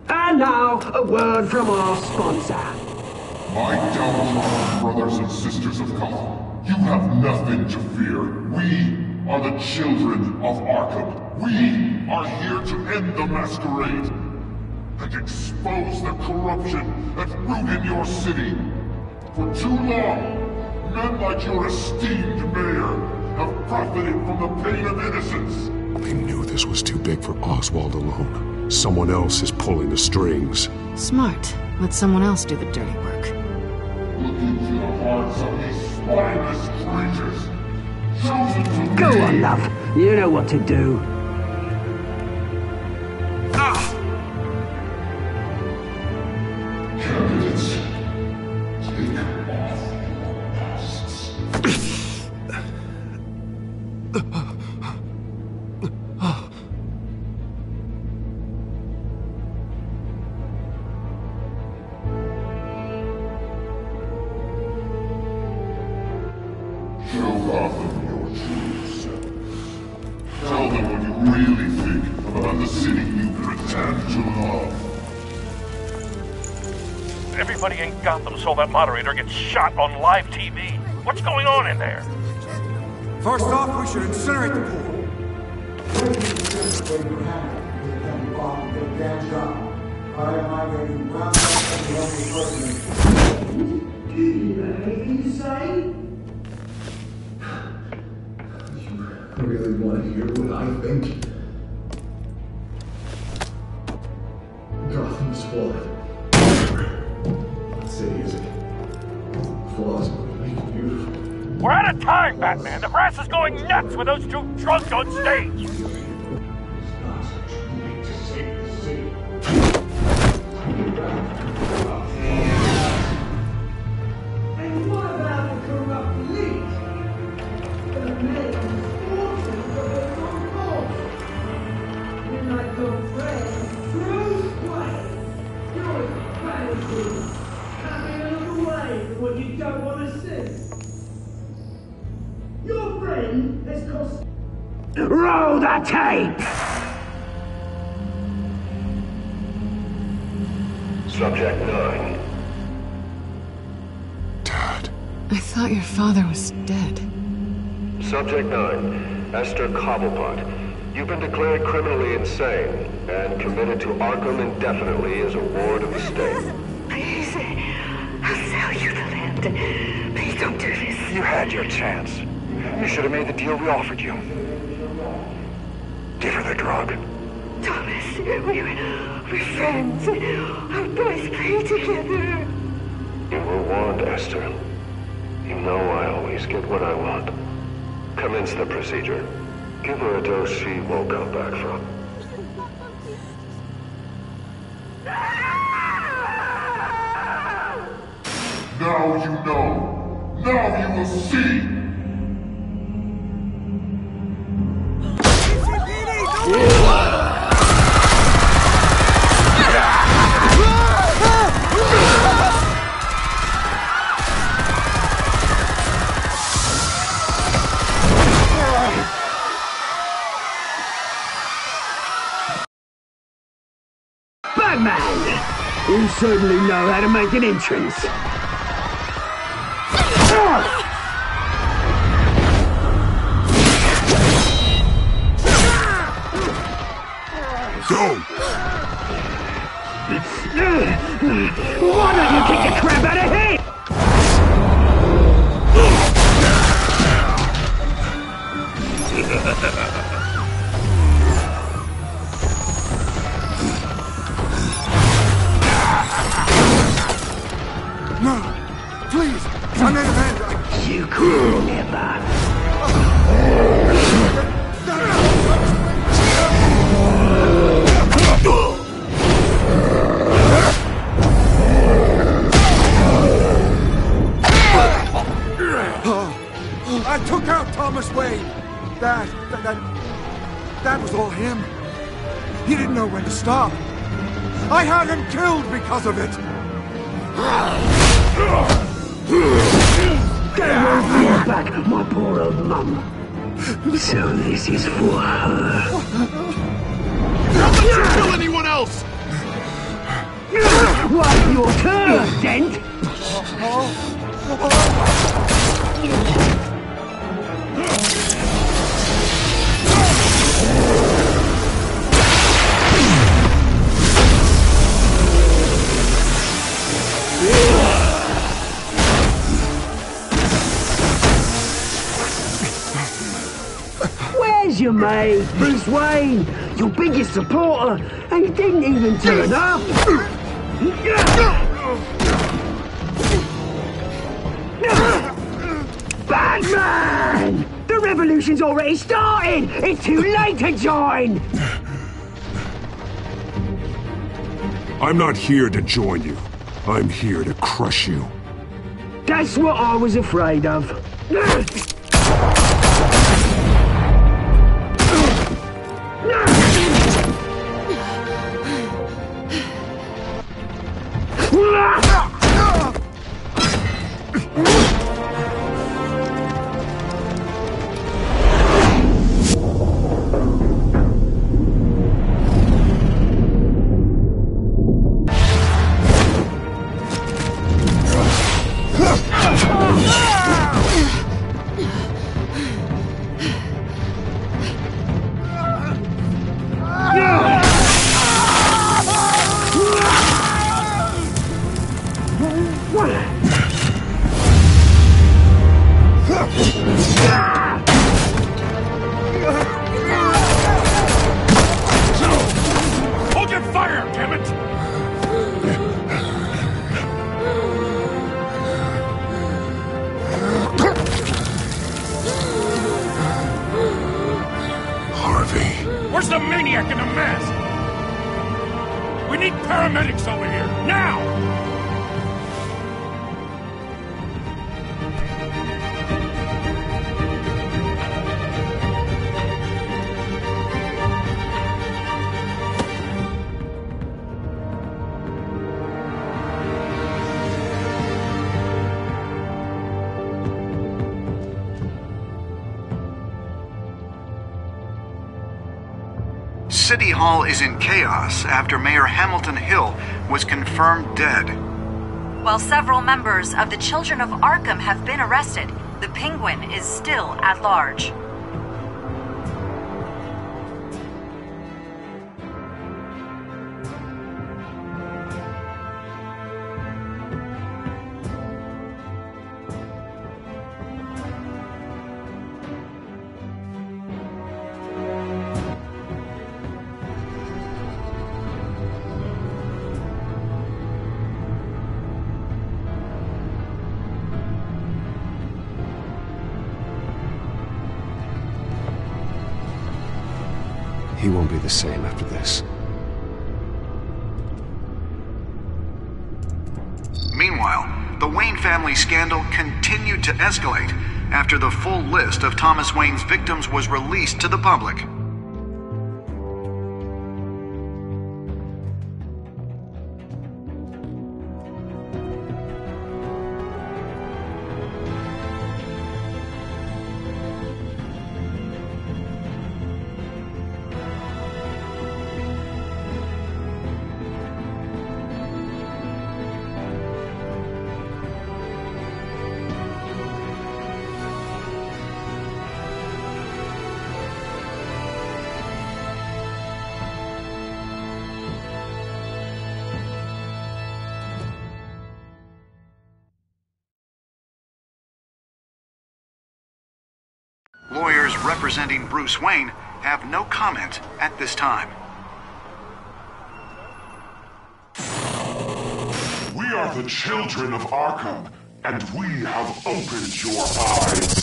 And now, a word from our sponsor. My downtrodden brothers and sisters of Gotham, you have nothing to fear. We are the children of Arkham. We are here to end the masquerade and expose the corruption that rooted your city. For too long, men like your esteemed mayor have profited from the pain of innocence. They knew this was too big for Oswald alone. Someone else is pulling the strings. Smart. Let someone else do the dirty work. Look into the hearts of these spineless creatures. Chosen to Go lead. on, love. You know what to do. Candidates, take off your masks. Show Gotham your true self. Tell them what you really think about the city you pretend to love. Everybody in Gotham saw that moderator get shot on live TV. What's going on in there? First off, we should incinerate the pool. I really want to hear what I think. Gotham's flawed. Let's say is it? Flaws would make it beautiful. We're out of time, Batman. The press is going nuts with those two drunks on stage. And what about the corrupt elite? The men fortunes of their own cause. You're not your friend, Bruce Wayne. You're a fantasy. Coming another way from what you don't want to see. Your friend has cost... Roll the tape! Subject 9. I thought your father was dead. Subject 9, Esther Cobblepot. You've been declared criminally insane and committed to Arkham indefinitely as a ward of the state. Please, I'll sell you the land. Please don't do this. You had your chance. You should have made the deal we offered you. Give her the drug. Thomas, we're friends. Our boys play together. You were warned, Esther. You know I always get what I want. Commence the procedure. Give her a dose she won't come back from. Now you know. Now you will see. Batman! You certainly know how to make an entrance. Go! Why don't you kick the crap out of him? No! Please! I'm in hand! You could never. I took out Thomas Wayne! That was all him. He didn't know when to stop. I had him killed because of it! Get away back, my poor old mum. So this is for her. Don't let you kill anyone else! What's your turn, Dent? Where's your mate, Bruce Wayne? Your biggest supporter, and he didn't even turn up. Batman! The revolution's already started! It's too late to join! I'm not here to join you. I'm here to crush you. That's what I was afraid of. Hold your fire, damn it! Harvey. Where's the maniac in the mask? We need paramedics over here, now! City Hall is in chaos after Mayor Hamilton Hill was confirmed dead. While several members of the Children of Arkham have been arrested, the Penguin is still at large. won't be the same after this. Meanwhile, the Wayne family scandal continued to escalate after the full list of Thomas Wayne's victims was released to the public. Lawyers representing Bruce Wayne have no comment at this time. We are the children of Arkham, and we have opened your eyes.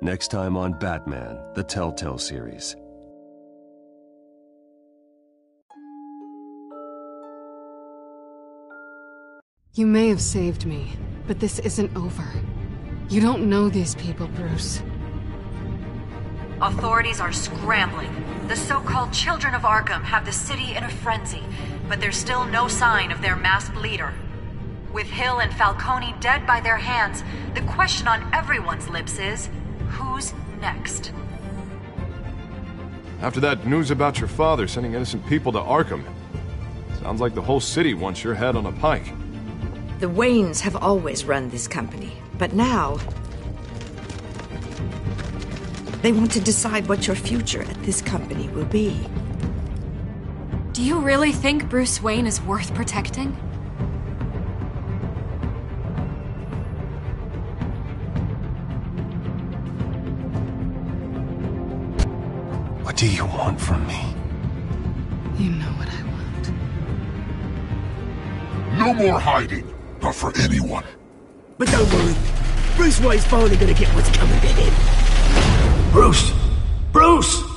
Next time on Batman, the Telltale series. You may have saved me, but this isn't over. You don't know these people, Bruce. Authorities are scrambling. The so-called Children of Arkham have the city in a frenzy, but there's still no sign of their masked leader. With Hill and Falcone dead by their hands, the question on everyone's lips is, who's next? After that news about your father sending innocent people to Arkham, sounds like the whole city wants your head on a pike. The Waynes have always run this company, but now they want to decide what your future at this company will be. Do you really think Bruce Wayne is worth protecting? What do you want from me? You know what I want. No more hiding, not for anyone. But don't worry, Bruce Wayne's finally gonna get what's coming to him. Bruce! Bruce!